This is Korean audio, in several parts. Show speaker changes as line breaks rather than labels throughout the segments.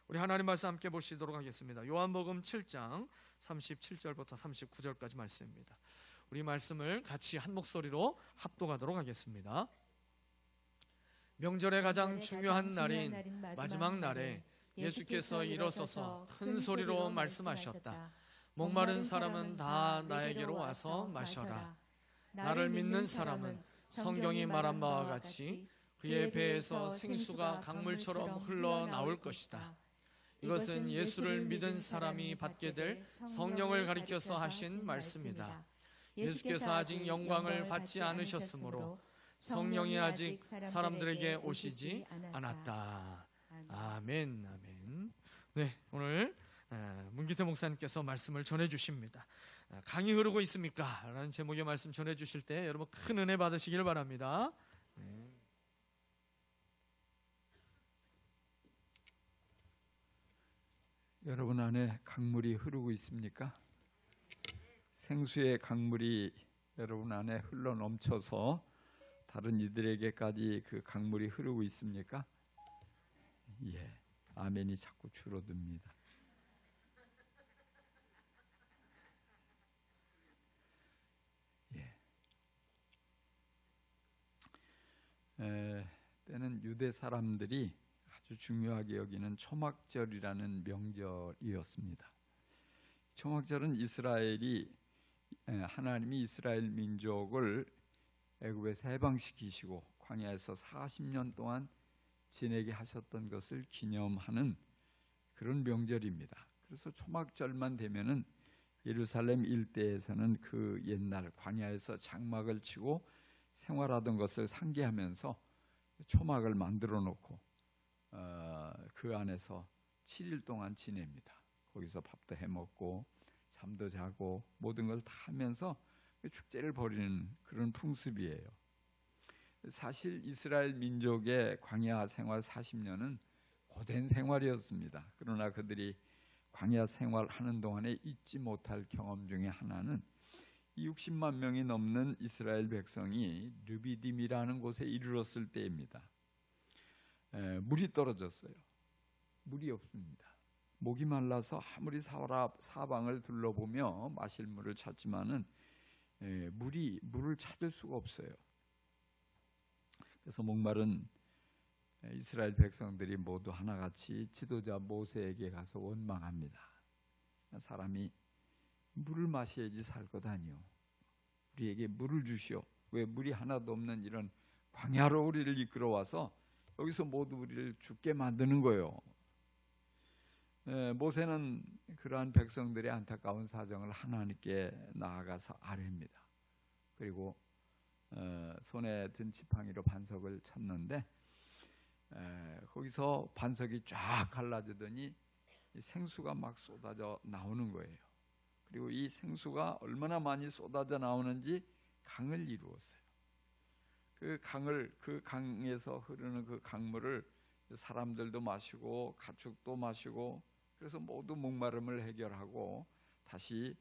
우리 하나님 말씀 함께 보시도록 하겠습니다. 요한복음 7장 37절부터 39절까지 말씀입니다. 우리 말씀을 같이 한 목소리로 합독하도록 하겠습니다. 명절의 가장 중요한 날인 마지막 날에 예수께서 일어서서 큰 소리로 말씀하셨다. 목마른 사람은 다 나에게로 와서 마셔라. 나를 믿는 사람은 성경이 말한 바와 같이 그의 배에서 생수가 강물처럼 흘러나올 것이다. 이것은 예수를 믿은 사람이 받게 될 성령을 가리켜서 하신 말씀이다. 예수께서 아직 영광을 받지 않으셨으므로 성령이 아직 사람들에게 오시지 않았다. 아멘, 아멘. 네, 오늘 문기태 목사님께서 말씀을 전해주십니다. 강이 흐르고 있습니까? 라는 제목의 말씀 전해주실 때 여러분 큰 은혜 받으시길 바랍니다. 네.
여러분 안에 강물이 흐르고 있습니까? 생수의 강물이 여러분 안에 흘러 넘쳐서 다른 이들에게까지 그 강물이 흐르고 있습니까? 예, 아멘이 자꾸 줄어듭니다. 때는 유대 사람들이 아주 중요하게 여기는 초막절이라는 명절이었습니다. 초막절은 하나님이 이스라엘 민족을 애굽에서 해방시키시고 광야에서 40년 동안 지내게 하셨던 것을 기념하는 그런 명절입니다. 그래서 초막절만 되면은 예루살렘 일대에서는 그 옛날 광야에서 장막을 치고 생활하던 것을 상기하면서 초막을 만들어 놓고 그 안에서 7일 동안 지냅니다. 거기서 밥도 해먹고 잠도 자고 모든 걸 다 하면서 축제를 벌이는 그런 풍습이에요. 사실 이스라엘 민족의 광야 생활 40년은 고된 생활이었습니다. 그러나 그들이 광야 생활하는 동안에 잊지 못할 경험 중에 하나는 60만 명이 넘는 이스라엘 백성이 르비딤이라는 곳에 이르렀을 때입니다. 물이 떨어졌어요. 물이 없습니다. 목이 말라서 아무리 사방을 둘러보며 마실 물을 찾지만은 물을 찾을 수가 없어요. 그래서 목마른 이스라엘 백성들이 모두 하나같이 지도자 모세에게 가서 원망합니다. 사람이 물을 마셔야지 살 것 아니오. 우리에게 물을 주시오. 왜 물이 하나도 없는 이런 광야로 우리를 이끌어와서 여기서 모두 우리를 죽게 만드는 거예요. 모세는 그러한 백성들의 안타까운 사정을 하나님께 나아가서 아뢰입니다. 그리고 손에 든 지팡이로 반석을 쳤는데 거기서 반석이 쫙 갈라지더니 생수가 막 쏟아져 나오는 거예요. 그리고 이 생수가 얼마나 많이 쏟아져 나오는지 강을 이루었어요. 그 강에서 흐르는 그 강물을 사람들도 마시고 가축도 마시고 그래서 모두 목마름을 해결하고 다시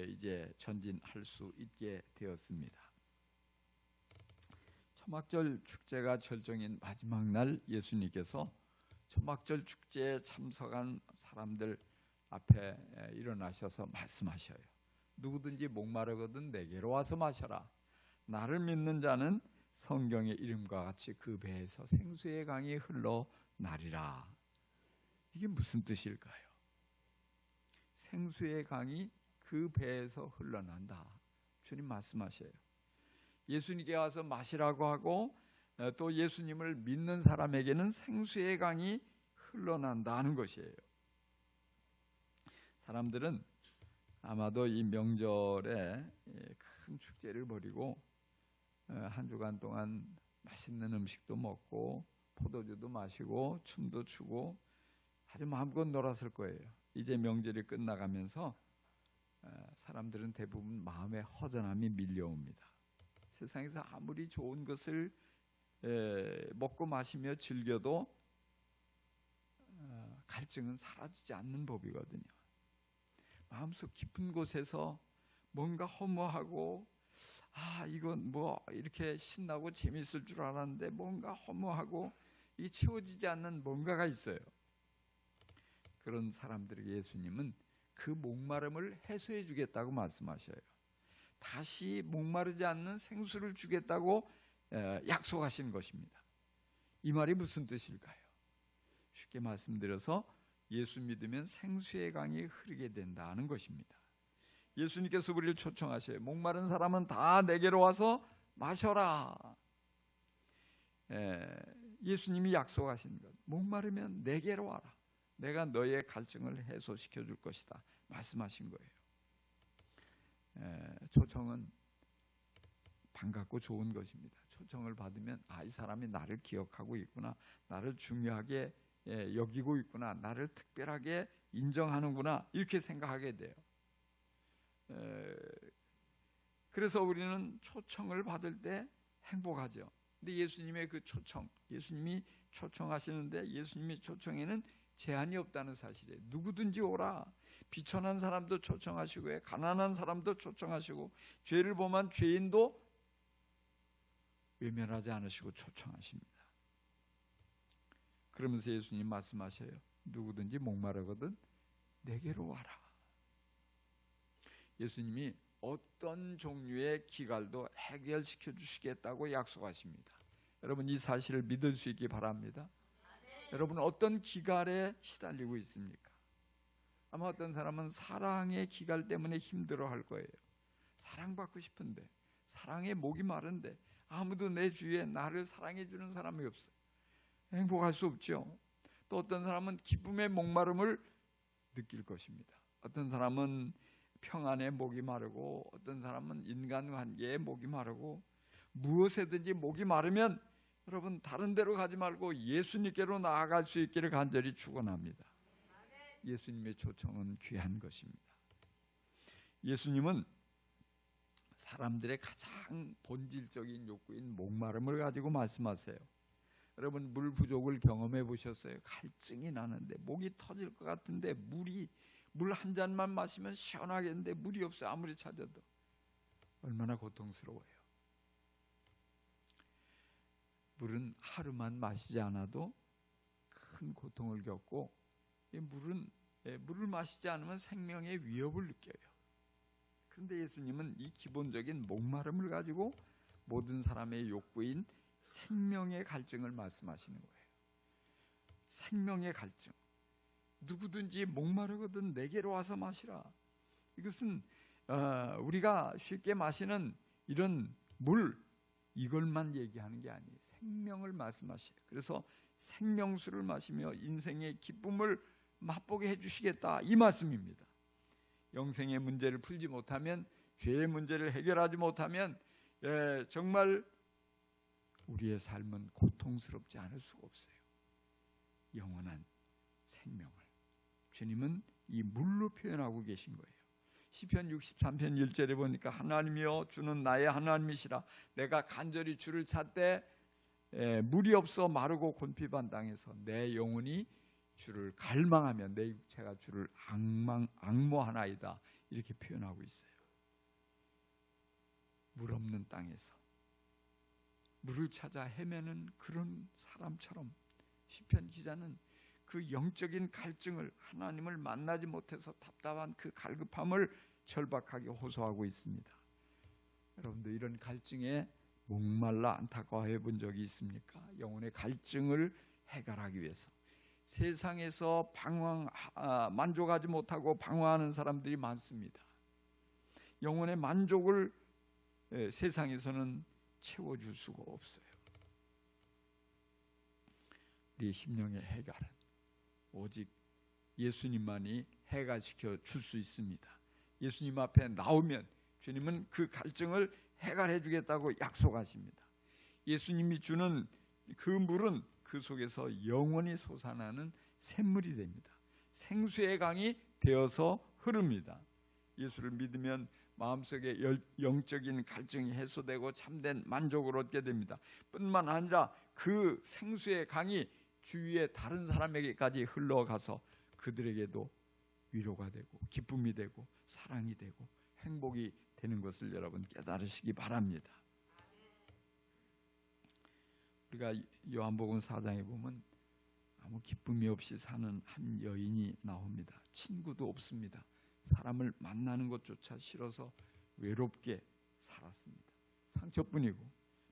이제 전진할 수 있게 되었습니다. 초막절 축제가 절정인 마지막 날 예수님께서 초막절 축제에 참석한 사람들 앞에 일어나셔서 말씀하셔요. 누구든지 목마르거든 내게로 와서 마셔라. 나를 믿는 자는 성경의 이름과 같이 그 배에서 생수의 강이 흘러나리라. 이게 무슨 뜻일까요? 생수의 강이 그 배에서 흘러난다. 주님 말씀하셔요. 예수님께 와서 마시라고 하고 또 예수님을 믿는 사람에게는 생수의 강이 흘러난다는 것이에요. 사람들은 아마도 이 명절에 큰 축제를 벌이고 한 주간 동안 맛있는 음식도 먹고 포도주도 마시고 춤도 추고 아주 마음껏 놀았을 거예요. 이제 명절이 끝나가면서 사람들은 대부분 마음의 허전함이 밀려옵니다. 세상에서 아무리 좋은 것을 먹고 마시며 즐겨도 갈증은 사라지지 않는 법이거든요. 마음속 깊은 곳에서 뭔가 허무하고 이건 뭐 이렇게 신나고 재밌을 줄 알았는데 뭔가 허무하고 이 채워지지 않는 뭔가가 있어요. 그런 사람들에게 예수님은 그 목마름을 해소해 주겠다고 말씀하셔요. 다시 목마르지 않는 생수를 주겠다고 약속하신 것입니다. 이 말이 무슨 뜻일까요? 쉽게 말씀드려서 예수 믿으면 생수의 강이 흐르게 된다는 것입니다. 예수님께서 우리를 초청하셔요. 목마른 사람은 다 내게로 와서 마셔라. 예수님이 약속하신 것, 목마르면 내게로 와라. 내가 너의 갈증을 해소시켜 줄 것이다 말씀하신 거예요. 초청은 반갑고 좋은 것입니다. 초청을 받으면 이 사람이 나를 기억하고 있구나, 나를 중요하게 여기고 있구나, 나를 특별하게 인정하는구나, 이렇게 생각하게 돼요. 그래서 우리는 초청을 받을 때 행복하죠. 근데 예수님의 그 초청, 예수님이 초청하시는데 예수님의 초청에는 제한이 없다는 사실이에요. 누구든지 오라. 비천한 사람도 초청하시고, 가난한 사람도 초청하시고, 죄를 범한 죄인도 외면하지 않으시고 초청하십니다. 그러면서 예수님 말씀하셔요. 누구든지 목마르거든 내게로 와라. 예수님이 어떤 종류의 기갈도 해결시켜 주시겠다고 약속하십니다. 여러분, 이 사실을 믿을 수 있기 바랍니다. 여러분, 어떤 기갈에 시달리고 있습니까? 아마 어떤 사람은 사랑의 기갈 때문에 힘들어할 거예요. 사랑받고 싶은데, 사랑에 목이 마른데 아무도 내 주위에 나를 사랑해 주는 사람이 없어요. 행복할 수 없죠. 또 어떤 사람은 기쁨의 목마름을 느낄 것입니다. 어떤 사람은 평안에 목이 마르고, 어떤 사람은 인간관계에 목이 마르고, 무엇에든지 목이 마르면 여러분, 다른 데로 가지 말고 예수님께로 나아갈 수 있기를 간절히 축원합니다. 예수님의 초청은 귀한 것입니다. 예수님은 사람들의 가장 본질적인 욕구인 목마름을 가지고 말씀하세요. 여러분, 물 부족을 경험해 보셨어요? 갈증이 나는데, 목이 터질 것 같은데, 물 한 잔만 마시면 시원하겠는데 물이 없어요. 아무리 찾아도. 얼마나 고통스러워요. 물은 하루만 마시지 않아도 큰 고통을 겪고, 물을 마시지 않으면 생명의 위협을 느껴요. 그런데 예수님은 이 기본적인 목마름을 가지고 모든 사람의 욕구인 생명의 갈증을 말씀하시는 거예요. 생명의 갈증. 누구든지 목마르거든 내게로 와서 마시라. 이것은 우리가 쉽게 마시는 이런 물, 이걸만 얘기하는 게 아니에요. 생명을 말씀하셔요. 그래서 생명수를 마시며 인생의 기쁨을 맛보게 해주시겠다, 이 말씀입니다. 영생의 문제를 풀지 못하면, 죄의 문제를 해결하지 못하면 정말 우리의 삶은 고통스럽지 않을 수가 없어요. 영원한 생명을 주님은 이 물로 표현하고 계신 거예요. 시편 63편 1절에 보니까 하나님이여 주는 나의 하나님이시라. 내가 간절히 주를 찾되 물이 없어 마르고 곤핍한 땅에서 내 영혼이 주를 갈망하며 내 육체가 주를 앙모하나이다, 이렇게 표현하고 있어요. 물 없는 땅에서 물을 찾아 헤매는 그런 사람처럼 시편 기자는 그 영적인 갈증을, 하나님을 만나지 못해서 답답한 그 갈급함을 절박하게 호소하고 있습니다. 여러분들 이런 갈증에 목말라 안타까워해 본 적이 있습니까? 영혼의 갈증을 해결하기 위해서 세상에서 만족하지 못하고 방황하는 사람들이 많습니다. 영혼의 만족을 세상에서는 채워줄 수가 없어요. 우리 심령의 해결은 오직 예수님만이 해결시켜 줄 수 있습니다. 예수님 앞에 나오면 주님은 그 갈증을 해결해 주겠다고 약속하십니다. 예수님이 주는 그 물은 그 속에서 영원히 솟아나는 샘물이 됩니다. 생수의 강이 되어서 흐릅니다. 예수를 믿으면 마음속에 영적인 갈증이 해소되고 참된 만족을 얻게 됩니다. 뿐만 아니라 그 생수의 강이 주위의 다른 사람에게까지 흘러가서 그들에게도 위로가 되고 기쁨이 되고 사랑이 되고 행복이 되는 것을 여러분 깨달으시기 바랍니다. 우리가 요한복음 4장에 보면 아무 기쁨이 없이 사는 한 여인이 나옵니다. 친구도 없습니다. 사람을 만나는 것조차 싫어서 외롭게 살았습니다. 상처뿐이고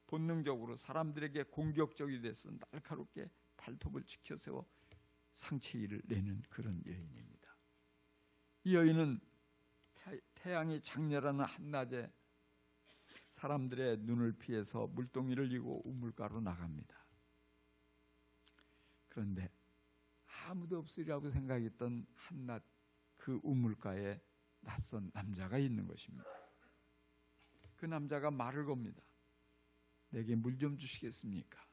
본능적으로 사람들에게 공격적이 돼서 날카롭게 발톱을 지켜세워 상처일을 내는 그런 여인입니다. 이 여인은 태양이 장렬하는 한낮에 사람들의 눈을 피해서 물동이를 이고 우물가로 나갑니다. 그런데 아무도 없으리라고 생각했던 한낮 그 우물가에 낯선 남자가 있는 것입니다. 그 남자가 말을 겁니다. 내게 물 좀 주시겠습니까?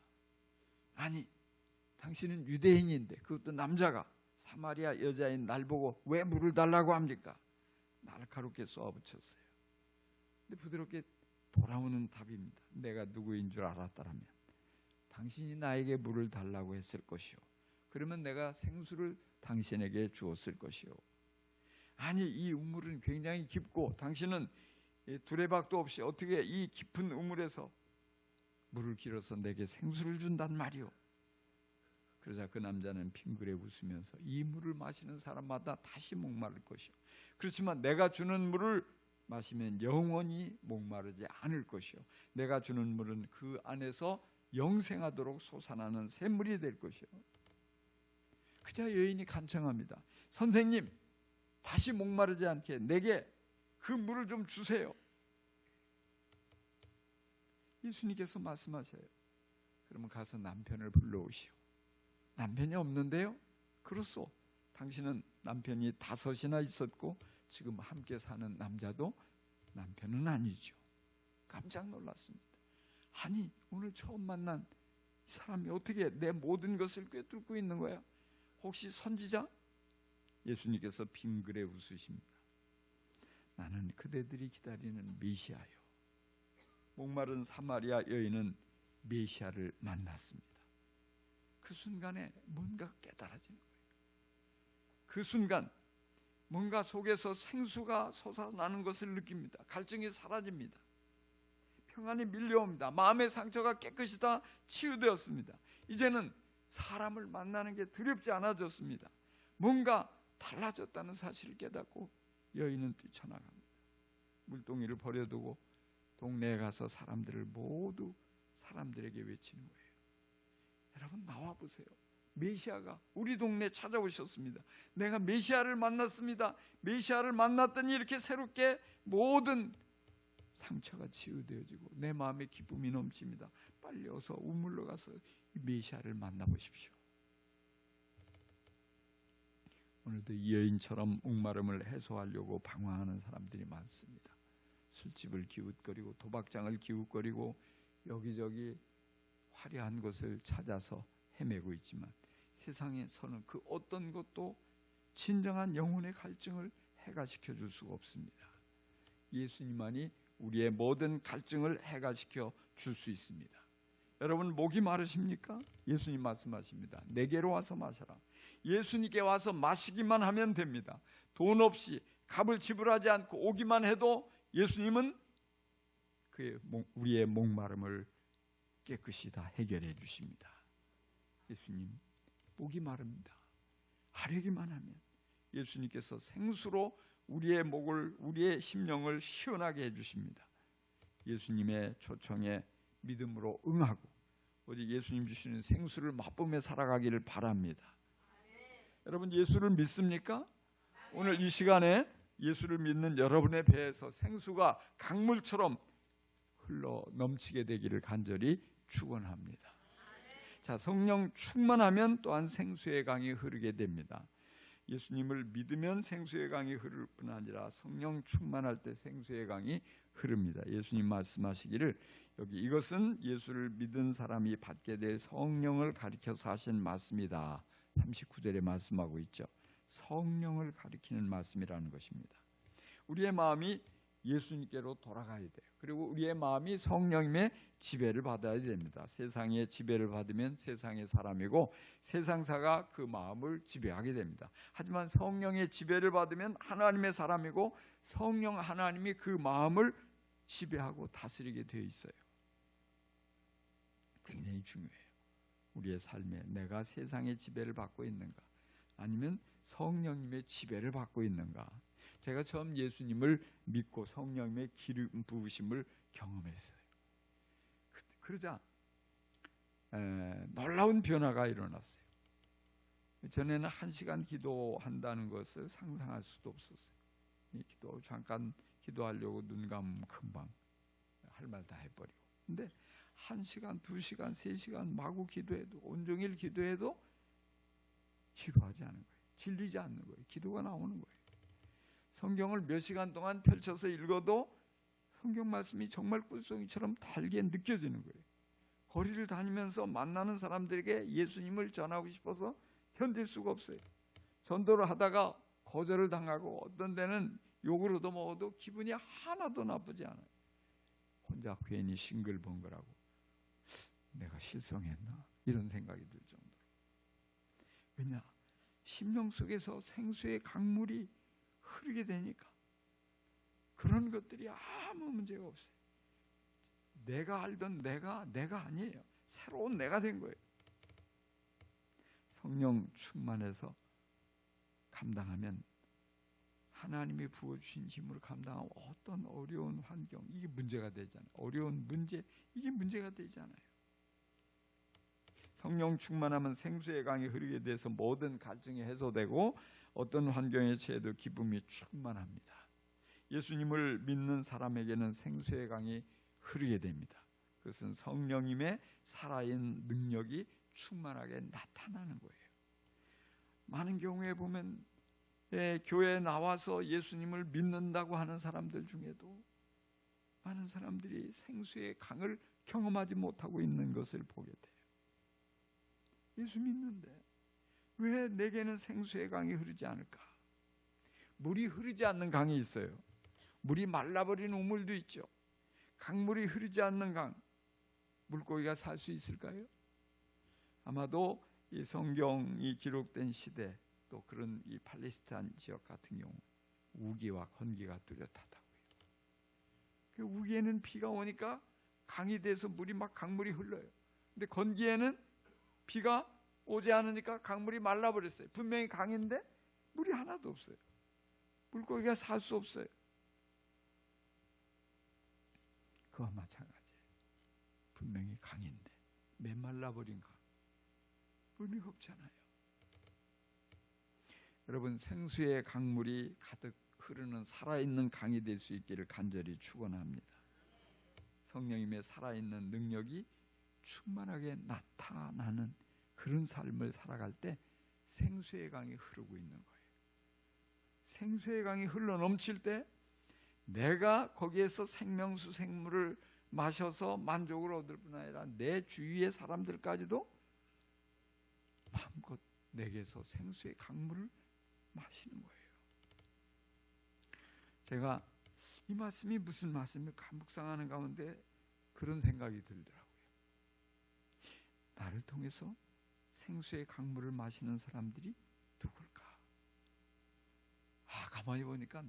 아니, 당신은 유대인인데 그것도 남자가 사마리아 여자인 날 보고 왜 물을 달라고 합니까? 날카롭게 쏘아붙였어요. 근데 부드럽게 돌아오는 답입니다. 내가 누구인 줄 알았다라면 당신이 나에게 물을 달라고 했을 것이요, 그러면 내가 생수를 당신에게 주었을 것이요. 아니, 이 우물은 굉장히 깊고 당신은 두레박도 없이 어떻게 이 깊은 우물에서 물을 길어서 내게 생수를 준단 말이오. 그러자 그 남자는 빙그레 웃으면서 이 물을 마시는 사람마다 다시 목마를 것이요, 그렇지만 내가 주는 물을 마시면 영원히 목마르지 않을 것이요, 내가 주는 물은 그 안에서 영생하도록 솟아나는 샘물이 될 것이요. 그자 여인이 간청합니다. 선생님, 다시 목마르지 않게 내게 그 물을 좀 주세요. 예수님께서 말씀하세요. 그러면 가서 남편을 불러오시오. 남편이 없는데요? 그렇소. 당신은 남편이 5이나 있었고 지금 함께 사는 남자도 남편은 아니죠. 깜짝 놀랐습니다. 아니, 오늘 처음 만난 이 사람이 어떻게 내 모든 것을 꿰뚫고 있는 거야? 혹시 선지자? 예수님께서 빙그레 웃으십니다. 나는 그대들이 기다리는 메시아요. 목마른 사마리아 여인은 메시아를 만났습니다. 그 순간에 뭔가 깨달아지는 거예요. 그 순간 뭔가 속에서 생수가 솟아나는 것을 느낍니다. 갈증이 사라집니다. 평안이 밀려옵니다. 마음의 상처가 깨끗이 다 치유되었습니다. 이제는 사람을 만나는 게 두렵지 않아졌습니다. 뭔가 달라졌다는 사실을 깨닫고 여인은 뛰쳐나갑니다. 물동이를 버려두고 동네에 가서 사람들에게 외치는 거예요. 여러분, 나와보세요. 메시아가 우리 동네에 찾아오셨습니다. 내가 메시아를 만났습니다. 메시아를 만났더니 이렇게 새롭게 모든 상처가 치유되어지고 내 마음에 기쁨이 넘칩니다. 빨리 어서 우물로 가서 이 메시아를 만나보십시오. 오늘도 이 여인처럼 목마름을 해소하려고 방황하는 사람들이 많습니다. 술집을 기웃거리고 도박장을 기웃거리고 여기저기 화려한 곳을 찾아서 헤매고 있지만 세상에서는 그 어떤 것도 진정한 영혼의 갈증을 해가시켜 줄 수가 없습니다. 예수님만이 우리의 모든 갈증을 해가시켜 줄 수 있습니다. 여러분, 목이 마르십니까? 예수님 말씀하십니다. 내게로 와서 마셔라. 예수님께 와서 마시기만 하면 됩니다. 돈 없이 값을 지불하지 않고 오기만 해도 예수님은 우리의 목마름을 깨끗이 다 해결해 주십니다. 예수님, 목이 마릅니다. 아뢰기만 하면 예수님께서 생수로 우리의 목을, 우리의 심령을 시원하게 해주십니다. 예수님의 초청에 믿음으로 응하고 오직 예수님 주시는 생수를 맛보며 살아가기를 바랍니다. 여러분, 예수를 믿습니까? 오늘 이 시간에 예수를 믿는 여러분의 배에서 생수가 강물처럼 흘러 넘치게 되기를 간절히 축원합니다. 자, 성령 충만하면 또한 생수의 강이 흐르게 됩니다. 예수님을 믿으면 생수의 강이 흐를 뿐 아니라 성령 충만할 때 생수의 강이 흐릅니다. 예수님 말씀하시기를 여기 이것은 예수를 믿은 사람이 받게 될 성령을 가리켜서 하신 말씀이다. 39절에 말씀하고 있죠. 성령을 가리키는 말씀이라는 것입니다. 우리의 마음이 예수님께로 돌아가야 돼요. 그리고 우리의 마음이 성령님의 지배를 받아야 됩니다. 세상의 지배를 받으면 세상의 사람이고 세상사가 그 마음을 지배하게 됩니다. 하지만 성령의 지배를 받으면 하나님의 사람이고 성령 하나님이 그 마음을 지배하고 다스리게 되어 있어요. 굉장히 중요해요. 우리의 삶에 내가 세상의 지배를 받고 있는가, 아니면 성령님의 지배를 받고 있는가. 제가 처음 예수님을 믿고 성령님의 기름 부으심을 경험했어요. 그러자 놀라운 변화가 일어났어요. 전에는 1시간 기도한다는 것을 상상할 수도 없었어요. 기도 잠깐 기도하려고 눈 감으면 금방 할 말 다 해버리고, 근데 1시간, 2시간, 3시간 마구 기도해도, 온종일 기도해도 지루하지 않은 거예요. 질리지 않는 거예요. 기도가 나오는 거예요. 성경을 몇 시간 동안 펼쳐서 읽어도 성경 말씀이 정말 꿀송이처럼 달게 느껴지는 거예요. 거리를 다니면서 만나는 사람들에게 예수님을 전하고 싶어서 견딜 수가 없어요. 전도를 하다가 거절을 당하고, 어떤 데는 욕을 얻어먹어도 기분이 하나도 나쁘지 않아요. 혼자 괜히 싱글벙글하고 내가 실성했나 이런 생각이 들 정도로. 왜냐? 심령 속에서 생수의 강물이 흐르게 되니까 그런 것들이 아무 문제가 없어요. 내가 알던 내가 아니에요. 새로운 내가 된 거예요. 성령 충만해서 감당하면 하나님이 부어주신 힘으로 감당하면 어떤 어려운 환경, 이게 문제가 되잖아요. 어려운 문제, 이게 문제가 되지 않아요. 성령 충만하면 생수의 강이 흐르게 돼서 모든 갈증이 해소되고 어떤 환경에 처해도 기쁨이 충만합니다. 예수님을 믿는 사람에게는 생수의 강이 흐르게 됩니다. 그것은 성령님의 살아있는 능력이 충만하게 나타나는 거예요. 많은 경우에 보면 교회에 나와서 예수님을 믿는다고 하는 사람들 중에도 많은 사람들이 생수의 강을 경험하지 못하고 있는 것을 보게 돼요. 예수 믿는데 왜 내게는 생수의 강이 흐르지 않을까? 물이 흐르지 않는 강이 있어요. 물이 말라버린 우물도 있죠. 강물이 흐르지 않는 강, 물고기가 살 수 있을까요? 아마도 이 성경이 기록된 시대, 또 그런 이 팔레스타인 지역 같은 경우 우기와 건기가 뚜렷하다고요. 그 우기에는 비가 오니까 강이 돼서 물이 막 강물이 흘러요. 근데 건기에는 비가 오지 않으니까 강물이 말라버렸어요. 분명히 강인데 물이 하나도 없어요. 물고기가 살 수 없어요. 그와 마찬가지예요. 분명히 강인데 메말라버린 강, 의미가 없잖아요. 여러분, 생수의 강물이 가득 흐르는 살아있는 강이 될 수 있기를 간절히 축원합니다. 성령님의 살아있는 능력이 충만하게 나타나는 그런 삶을 살아갈 때 생수의 강이 흐르고 있는 거예요. 생수의 강이 흘러 넘칠 때 내가 거기에서 생명수 생물을 마셔서 만족을 얻을 뿐 아니라 내 주위의 사람들까지도 마음껏 내게서 생수의 강물을 마시는 거예요. 제가 이 말씀이 무슨 말씀일까 묵상하는 가운데 그런 생각이 들더라고요. 나를 통해서 생수의 강물을 마시는 사람들이 누굴까? 가만히 보니까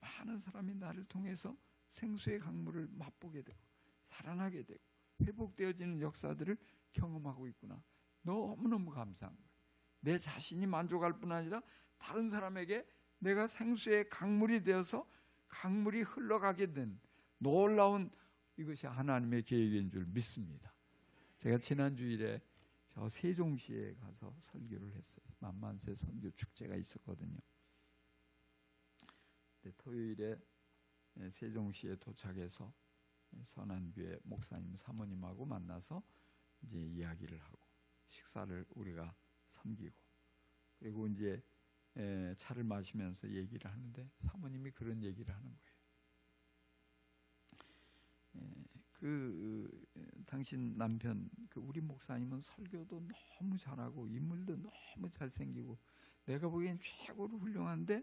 많은 사람이 나를 통해서 생수의 강물을 맛보게 되고 살아나게 되고 회복되어지는 역사들을 경험하고 있구나. 너무너무 감사한 거예요. 내 자신이 만족할 뿐 아니라 다른 사람에게 내가 생수의 강물이 되어서 강물이 흘러가게 된 놀라운, 이것이 하나님의 계획인 줄 믿습니다. 제가 지난 주일에 저 세종시에 가서 설교를 했어요. 만만세 선교 축제가 있었거든요. 토요일에 세종시에 도착해서 선한교회 목사님 사모님하고 만나서 이제 이야기를 하고 식사를 우리가 섬기고, 그리고 이제 차를 마시면서 얘기를 하는데 사모님이 그런 얘기를 하는 거예요. 당신 남편, 우리 목사님은 설교도 너무 잘하고 인물도 너무 잘생기고 내가 보기엔 최고로 훌륭한데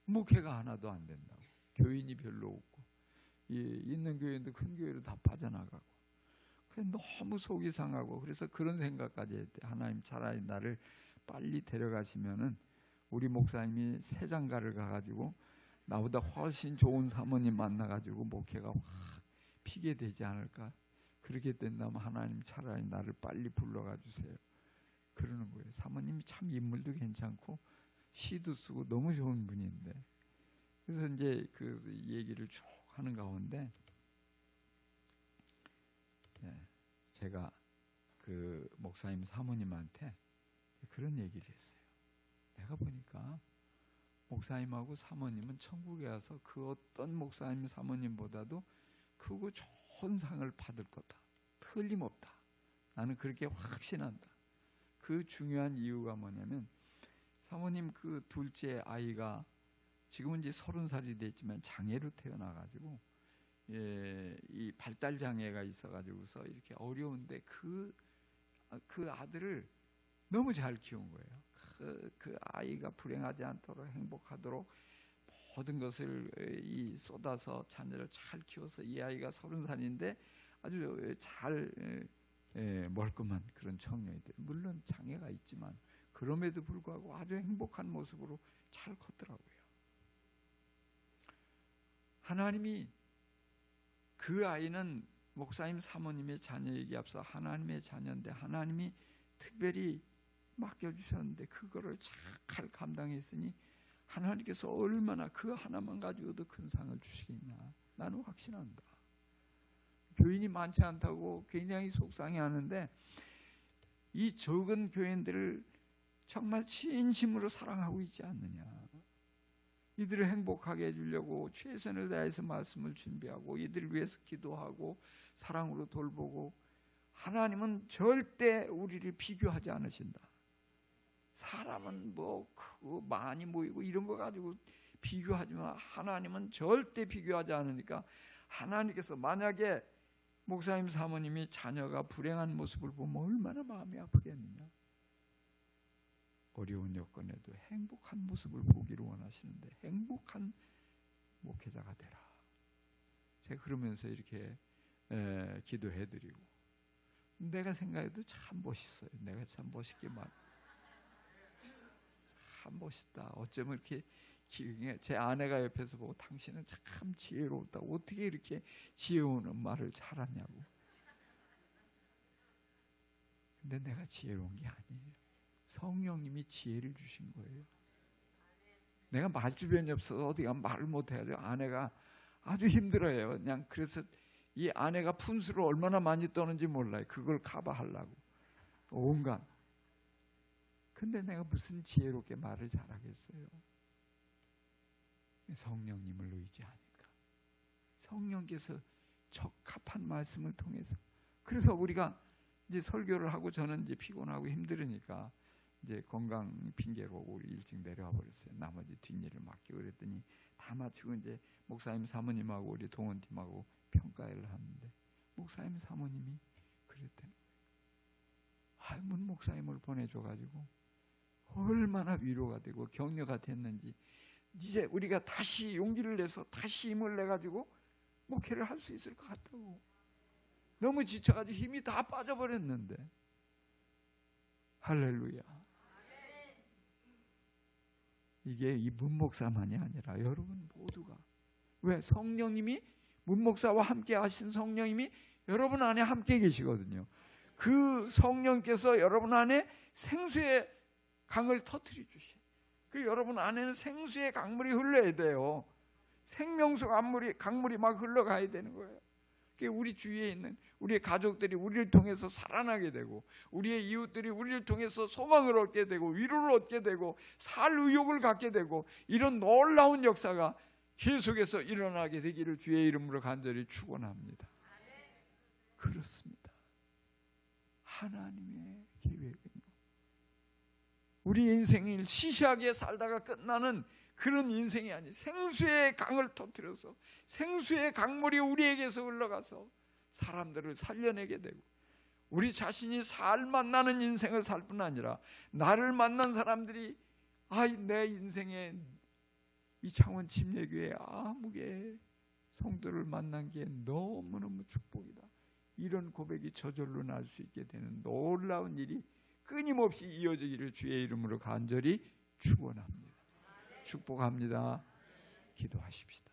목회가 하나도 안 된다고. 교인이 별로 없고 있는 교인도 큰 교회로 다 빠져나가고 너무 속이 상하고, 그래서 그런 생각까지 했대. 하나님, 차라리 나를 빨리 데려가시면은 우리 목사님이 새 장가를 가가지고 나보다 훨씬 좋은 사모님 만나가지고 목회가 확 피게 되지 않을까, 그렇게 된다면 하나님 차라리 나를 빨리 불러가 주세요. 그러는 거예요. 사모님이 참 인물도 괜찮고 시도 쓰고 너무 좋은 분인데, 그래서 이제 그 얘기를 쭉 하는 가운데 제가 그 목사님 사모님한테 그런 얘기를 했어요. 내가 보니까 목사님하고 사모님은 천국에 와서 그 어떤 목사님 사모님보다도 크고 좋은 상을 받을 거다. 틀림없다. 나는 그렇게 확신한다. 그 중요한 이유가 뭐냐면, 사모님 그 둘째 아이가 지금은 이제 30살이 됐지만 장애로 태어나가지고 이 발달 장애가 있어가지고서 이렇게 어려운데 그 아들을 너무 잘 키운 거예요. 그 아이가 불행하지 않도록 행복하도록 모든 것을 쏟아서 자녀를 잘 키워서 이 아이가 30살인데 아주 잘 멀끔한 그런 청년이 돼요. 물론 장애가 있지만 그럼에도 불구하고 아주 행복한 모습으로 잘 컸더라고요. 하나님이 그 아이는 목사님 사모님의 자녀이기 앞서 하나님의 자녀인데 하나님이 특별히 맡겨주셨는데 그거를 잘 감당했으니 하나님께서 얼마나 그 하나만 가지고도 큰 상을 주시겠나 나는 확신한다. 교인이 많지 않다고 굉장히 속상해하는데 이 적은 교인들을 정말 진심으로 사랑하고 있지 않느냐. 이들을 행복하게 해주려고 최선을 다해서 말씀을 준비하고 이들을 위해서 기도하고 사랑으로 돌보고, 하나님은 절대 우리를 비교하지 않으신다. 사람은 뭐 크고 많이 모이고 이런 거 가지고 비교하지만 하나님은 절대 비교하지 않으니까, 하나님께서 만약에 목사님 사모님이 자녀가 불행한 모습을 보면 얼마나 마음이 아프겠느냐. 어려운 여건에도 행복한 모습을 보기를 원하시는데 행복한 목회자가 되라. 제가 그러면서 이렇게 기도해드리고, 내가 생각해도 참 멋있어요. 내가 참 멋있게 참 멋있다. 어쩌면 이렇게 제 아내가 옆에서 보고 당신은 참 지혜롭다. 어떻게 이렇게 지혜로운 말을 잘하냐고. 근데 내가 지혜로운 게 아니에요. 성령님이 지혜를 주신 거예요. 내가 말주변이 없어서 어디가 말을 못해가지고 아내가 아주 힘들어요. 그냥 그래서 이 아내가 푼수를 얼마나 많이 떠는지 몰라요. 그걸 커버하려고 온갖. 근데 내가 무슨 지혜롭게 말을 잘하겠어요. 성령님을 의지하니까. 성령께서 적합한 말씀을 통해서. 그래서 우리가 이제 설교를 하고 저는 이제 피곤하고 힘들으니까 이제 건강 핑계로 우리 일찍 내려와 버렸어요. 나머지 뒷일을 맡기고 그랬더니 다 마치고 이제 목사님 사모님하고 우리 동원팀하고 평가회를 하는데 목사님 사모님이 그랬대요. 문 목사님을 보내줘가지고 얼마나 위로가 되고 격려가 됐는지, 이제 우리가 다시 용기를 내서 다시 힘을 내가지고 목회를 할 수 있을 것 같다고. 너무 지쳐가지고 힘이 다 빠져버렸는데. 할렐루야. 이게 이 문목사만이 아니라 여러분 모두가, 왜? 성령님이, 문목사와 함께 하신 성령님이 여러분 안에 함께 계시거든요. 그 성령께서 여러분 안에 생수의 강을 터뜨려 주시. 그 여러분 안에는 생수의 강물이 흘러야 돼요. 생명수 강물이 막 흘러가야 되는 거예요. 우리 주위에 있는 우리의 가족들이 우리를 통해서 살아나게 되고, 우리의 이웃들이 우리를 통해서 소망을 얻게 되고 위로를 얻게 되고 살 의욕을 갖게 되고, 이런 놀라운 역사가 계속해서 일어나게 되기를 주의 이름으로 간절히 축원합니다. 그렇습니다. 하나님의 계획은요, 우리 인생을 시시하게 살다가 끝나는 그런 인생이 아니, 생수의 강을 터뜨려서 생수의 강물이 우리에게서 흘러가서 사람들을 살려내게 되고, 우리 자신이 살 만나는 인생을 살 뿐 아니라 나를 만난 사람들이 내 인생에 이창원 침례교회 아무개 성도를 만난 게 너무너무 축복이다. 이런 고백이 저절로 날 수 있게 되는 놀라운 일이 끊임없이 이어지기를 주의 이름으로 간절히 축원합니다. 축복합니다. 기도하십시다.